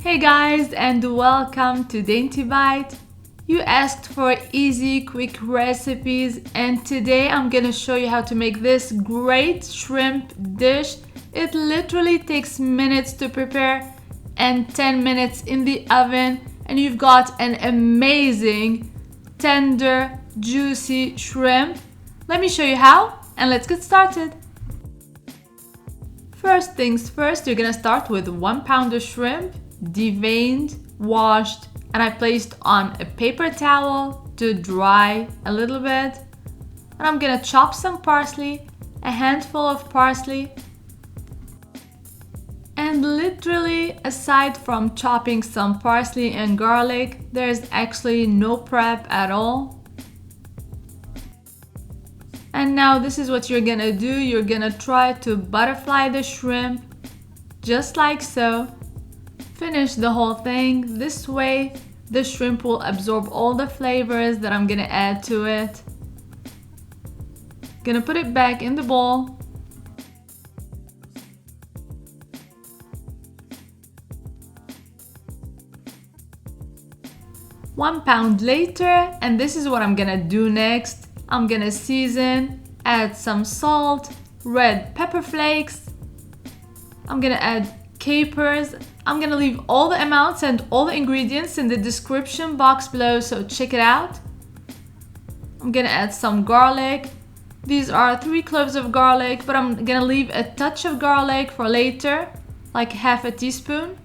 Hey guys, and welcome to Dainty Bite. You asked for easy, quick recipes, and today I'm gonna show you how to make this great shrimp dish. It literally takes minutes to prepare and 10 minutes in the oven, and you've got an amazing, tender, juicy shrimp. Let me show you how, and let's get started. First things first, you're gonna start with 1 pound of shrimp, deveined, washed, and I placed on a paper towel to dry a little bit. And I'm gonna chop some parsley, a handful of parsley. And literally, aside from chopping some parsley and garlic, there's actually no prep at all. And now this is what you're gonna do. You're gonna try to butterfly the shrimp, just like so. Finish the whole thing. This way, the shrimp will absorb all the flavors that I'm gonna add to it. Gonna put it back in the bowl. One pound later, and this is what I'm gonna do next. I'm gonna season, add some salt, red pepper flakes. I'm gonna add capers. I'm gonna leave all the amounts and all the ingredients in the description box below, so check it out. I'm gonna add some garlic. These are 3 cloves of garlic, but I'm gonna leave a touch of garlic for later, like half a teaspoon.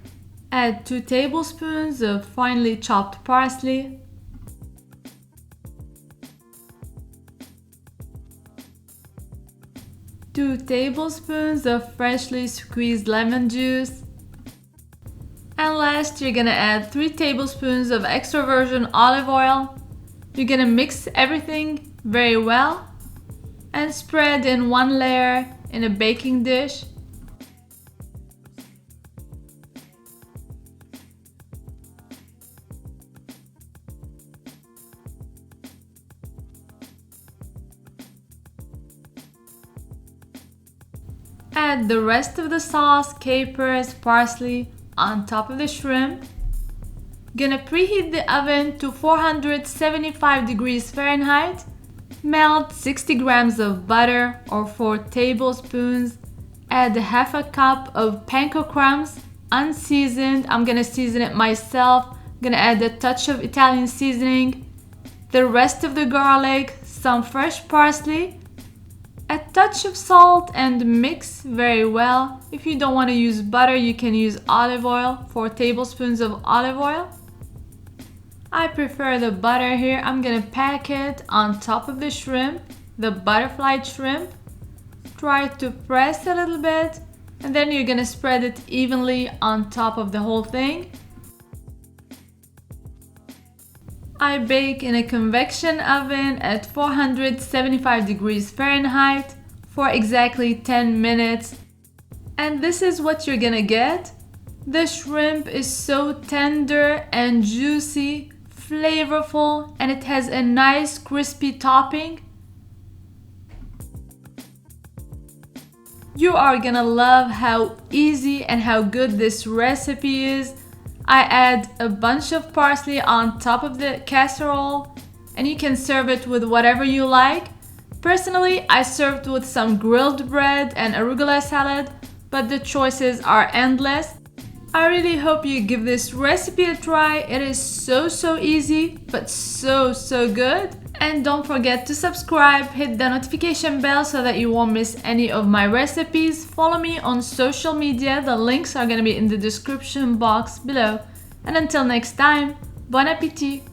Add 2 tablespoons of finely chopped parsley. Two tablespoons of freshly squeezed lemon juice. And last, you're gonna add 3 tablespoons of extra virgin olive oil. You're gonna mix everything very well and spread in one layer in a baking dish. Add the rest of the sauce, capers, parsley on top of the shrimp. Gonna preheat the oven to 475 degrees Fahrenheit. Melt 60 grams of butter or 4 tablespoons. Add half a cup of panko crumbs, unseasoned. I'm gonna season it myself. Gonna add a touch of Italian seasoning. The rest of the garlic, some fresh parsley, a touch of salt, and mix very well. If you don't want to use butter, you can use olive oil, 4 tablespoons of olive oil. I prefer the butter here. I'm gonna pack it on top of the shrimp, the butterflied shrimp. Try to press a little bit, and then you're gonna spread it evenly on top of the whole thing. I bake in a convection oven at 475 degrees Fahrenheit for exactly 10 minutes. And this is what you're gonna get. The shrimp is so tender and juicy, flavorful, and it has a nice crispy topping. You are gonna love how easy and how good this recipe is. I add a bunch of parsley on top of the casserole, and you can serve it with whatever you like. Personally, I served with some grilled bread and arugula salad, but the choices are endless. I really hope you give this recipe a try. It is so easy, but so good. And don't forget to subscribe, hit the notification bell so that you won't miss any of my recipes. Follow me on social media. The links are gonna be in the description box below. And until next time, bon appétit!